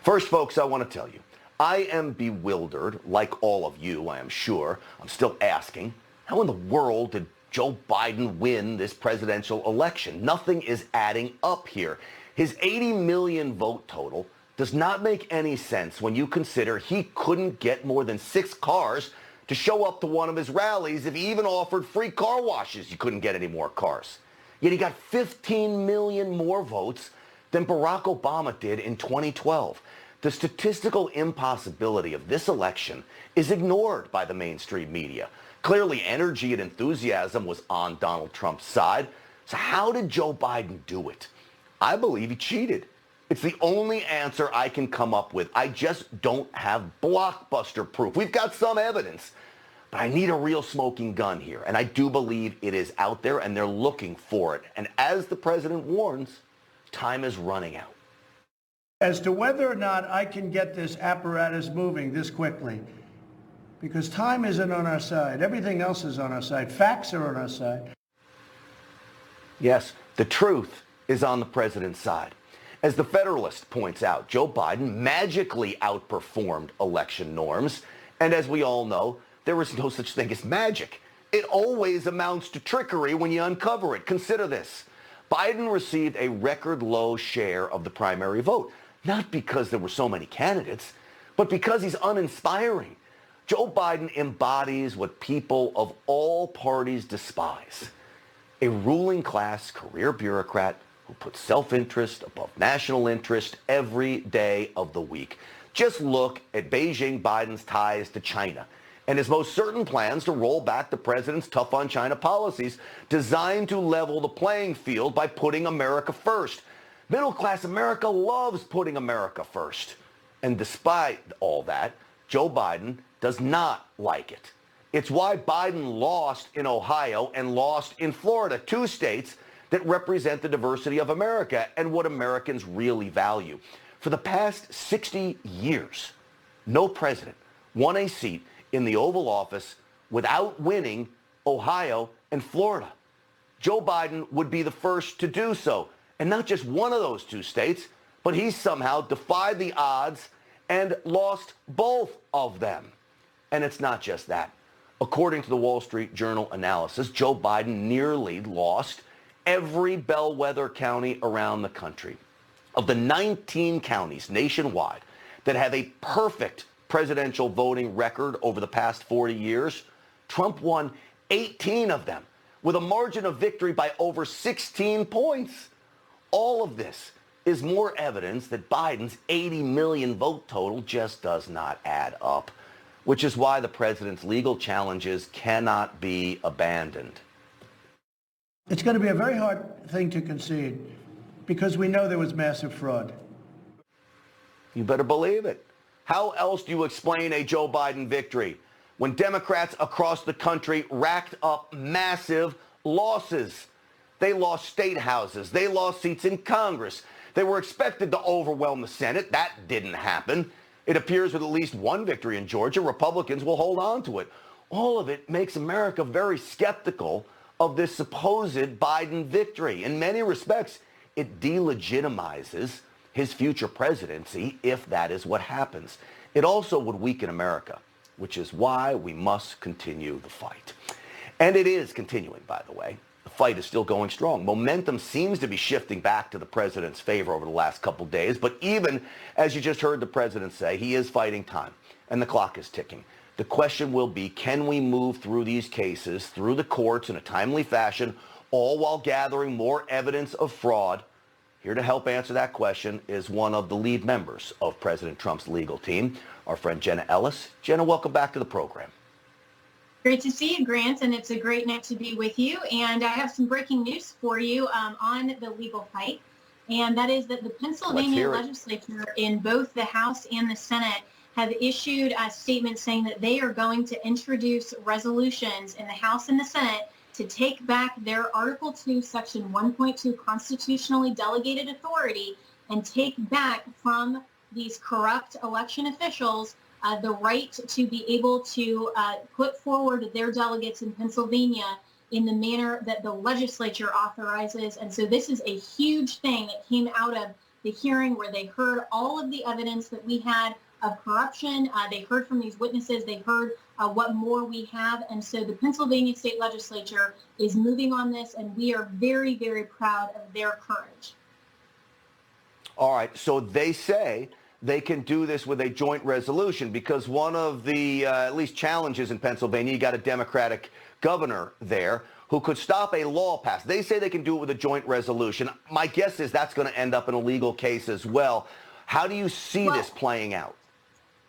First, folks, I want to tell you, I am bewildered, like all of you, I am sure. I'm still asking, how in the world did Joe Biden win this presidential election? Nothing is adding up here. His 80 million vote total does not make any sense when you consider he couldn't get more than 6 cars to show up to one of his rallies. If he even offered free car washes, you couldn't get any more cars. Yet he got 15 million more votes than Barack Obama did in 2012. The statistical impossibility of this election is ignored by the mainstream media. Clearly, energy and enthusiasm was on Donald Trump's side. So how did Joe Biden do it? I believe he cheated. It's the only answer I can come up with. I just don't have blockbuster proof. We've got some evidence, but I need a real smoking gun here. And I do believe it is out there, and they're looking for it. And as the president warns, time is running out. As to whether or not I can get this apparatus moving this quickly, because time isn't on our side. Everything else is on our side. Facts are on our side. Yes, the truth is on the president's side. As the Federalist points out, Joe Biden magically outperformed election norms. And as we all know, there is no such thing as magic. It always amounts to trickery when you uncover it. Consider this. Biden received a record low share of the primary vote, not because there were so many candidates, but because he's uninspiring. Joe Biden embodies what people of all parties despise: a ruling class career bureaucrat who puts self-interest above national interest every day of the week. Just look at Beijing Biden's ties to China and his most certain plans to roll back the president's tough on China policies designed to level the playing field by putting America first. Middle-class America loves putting America first. And despite all that, Joe Biden does not like it. It's why Biden lost in Ohio and lost in Florida, 2 states that represent the diversity of America and what Americans really value. For the past 60 years, no president won a seat in the Oval Office without winning Ohio and Florida. Joe Biden would be the first to do so. And not just one of those 2 states, but he somehow defied the odds and lost both of them. And it's not just that. According to the Wall Street Journal analysis, Joe Biden nearly lost every bellwether county around the country. Of the 19 counties nationwide that have a perfect presidential voting record over the past 40 years, Trump won 18 of them with a margin of victory by over 16 points. All of this is more evidence that Biden's 80 million vote total just does not add up, which is why the president's legal challenges cannot be abandoned. It's going to be a very hard thing to concede because we know there was massive fraud. You better believe it. How else do you explain a Joe Biden victory when Democrats across the country racked up massive losses? They lost state houses. They lost seats in Congress. They were expected to overwhelm the Senate. That didn't happen. It appears with at least one victory in Georgia, Republicans will hold on to it. All of it makes America very skeptical of this supposed Biden victory. In many respects, it delegitimizes his future presidency if that is what happens. It also would weaken America, which is why we must continue the fight. And it is continuing, by the way. The fight is still going strong. Momentum seems to be shifting back to the president's favor over the last couple days. But even as you just heard the president say, he is fighting time and the clock is ticking. The question will be, can we move through these cases, through the courts in a timely fashion, all while gathering more evidence of fraud? Here to help answer that question is one of the lead members of President Trump's legal team, our friend Jenna Ellis. Jenna, welcome back to the program. Great to see you, Grant, and it's a great night to be with you. And I have some breaking news for you on the legal fight, and that is that the Pennsylvania legislature in both the House and the Senate have issued a statement saying that they are going to introduce resolutions in the House and the Senate to take back their Article 2, Section 1.2 constitutionally delegated authority and take back from these corrupt election officials the right to be able to put forward their delegates in Pennsylvania in the manner that the legislature authorizes. And so this is a huge thing that came out of the hearing where they heard all of the evidence that we had of corruption. They heard from these witnesses. They heard what more we have. And so the Pennsylvania State Legislature is moving on this, and we are very, very proud of their courage. All right. So they say they can do this with a joint resolution because one of the at least challenges in Pennsylvania, you got a Democratic governor there who could stop a law passed. They say they can do it with a joint resolution. My guess is that's going to end up in a legal case as well. How do you see this playing out?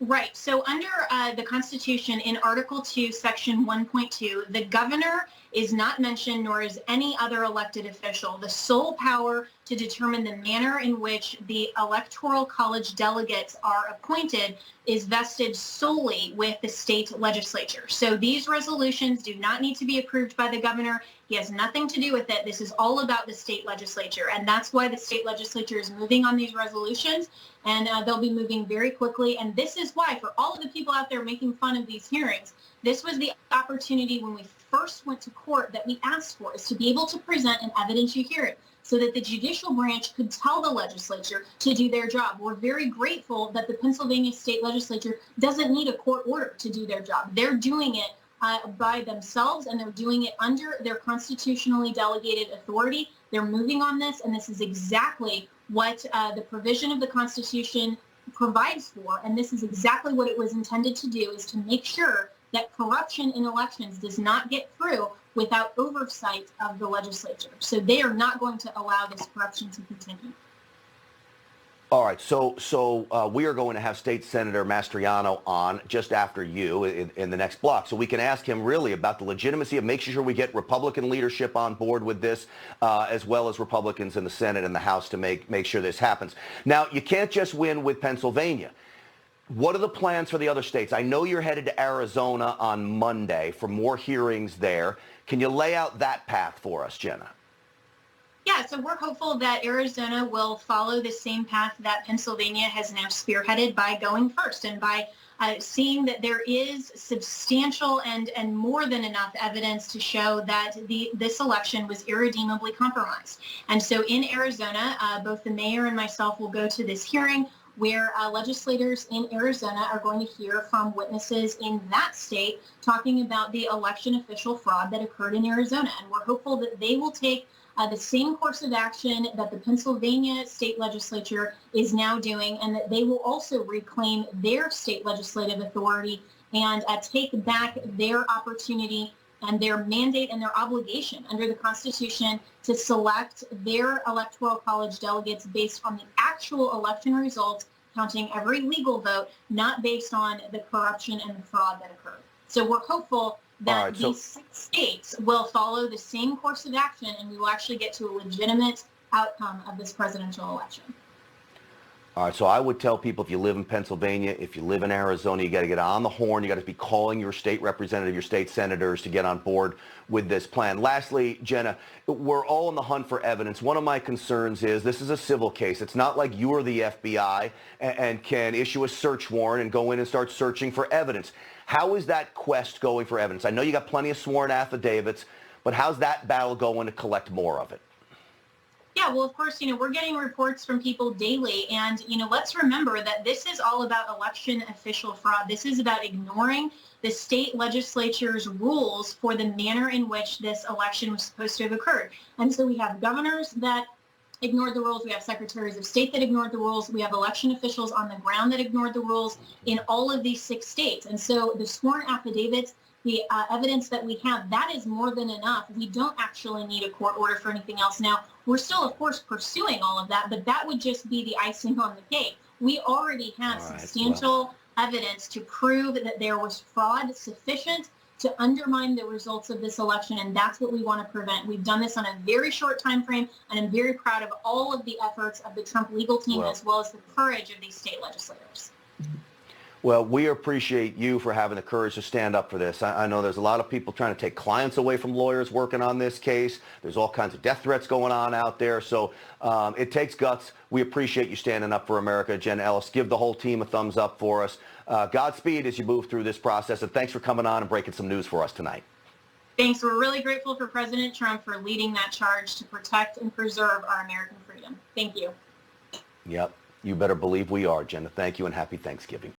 Right. So under the Constitution, in Article 2, Section 1.2, the governor is not mentioned, nor is any other elected official. The sole power to determine the manner in which the Electoral College delegates are appointed is vested solely with the state legislature. So these resolutions do not need to be approved by the governor. He has nothing to do with it. This is all about the state legislature. And that's why the state legislature is moving on these resolutions. And they'll be moving very quickly. And this is why, for all of the people out there making fun of these hearings, this was the opportunity when we first went to court that we asked for, is to be able to present an evidentiary hearing so that the judicial branch could tell the legislature to do their job. We're very grateful that the Pennsylvania State Legislature doesn't need a court order to do their job. They're doing it by themselves, and they're doing it under their constitutionally delegated authority. They're moving on this, and this is exactly what the provision of the Constitution provides for, and this is exactly what it was intended to do, is to make sure that corruption in elections does not get through without oversight of the legislature. So they are not going to allow this corruption to continue. All right, so we are going to have State Senator Mastriano on just after you in the next block, so we can ask him really about the legitimacy of making sure we get Republican leadership on board with this, as well as Republicans in the Senate and the House to make sure this happens. Now, you can't just win with Pennsylvania. What are the plans for the other states? I know you're headed to Arizona on Monday for more hearings there. Can you lay out that path for us, Jenna? Yeah, so we're hopeful that Arizona will follow the same path that Pennsylvania has now spearheaded by going first and by seeing that there is substantial and more than enough evidence to show that this election was irredeemably compromised. And so in Arizona, both the mayor and myself will go to this hearing where legislators in Arizona are going to hear from witnesses in that state talking about the election official fraud that occurred in Arizona. And we're hopeful that they will take the same course of action that the Pennsylvania state legislature is now doing, and that they will also reclaim their state legislative authority and take back their opportunity and their mandate and their obligation under the Constitution to select their Electoral College delegates based on the actual election results, counting every legal vote, not based on the corruption and the fraud that occurred. So we're hopeful that these 6 states will follow the same course of action, and we will actually get to a legitimate outcome of this presidential election. All right, so I would tell people, if you live in Pennsylvania, if you live in Arizona, you got to get on the horn. You got to be calling your state representative, your state senators to get on board with this plan. Lastly, Jenna, we're all on the hunt for evidence. One of my concerns is this is a civil case. It's not like you are the FBI and can issue a search warrant and go in and start searching for evidence. How is that quest going for evidence? I know you got plenty of sworn affidavits, but how's that battle going to collect more of it? Yeah, well, of course, we're getting reports from people daily. And, let's remember that this is all about election official fraud. This is about ignoring the state legislature's rules for the manner in which this election was supposed to have occurred. And so we have governors that ignored the rules. We have secretaries of state that ignored the rules. We have election officials on the ground that ignored the rules in all of these 6 states. And so the sworn affidavits, the evidence that we have, that is more than enough. We don't actually need a court order for anything else. Now, we're still, of course, pursuing all of that, but that would just be the icing on the cake. We already have substantial evidence to prove that there was fraud sufficient to undermine the results of this election, and that's what we want to prevent. We've done this on a very short time frame, and I'm very proud of all of the efforts of the Trump legal team, as well as the courage of these state legislators. Well, we appreciate you for having the courage to stand up for this. I know there's a lot of people trying to take clients away from lawyers working on this case. There's all kinds of death threats going on out there. So it takes guts. We appreciate you standing up for America. Jenna Ellis, give the whole team a thumbs up for us. Godspeed as you move through this process. And thanks for coming on and breaking some news for us tonight. Thanks. We're really grateful for President Trump for leading that charge to protect and preserve our American freedom. Thank you. Yep. You better believe we are, Jenna. Thank you and happy Thanksgiving.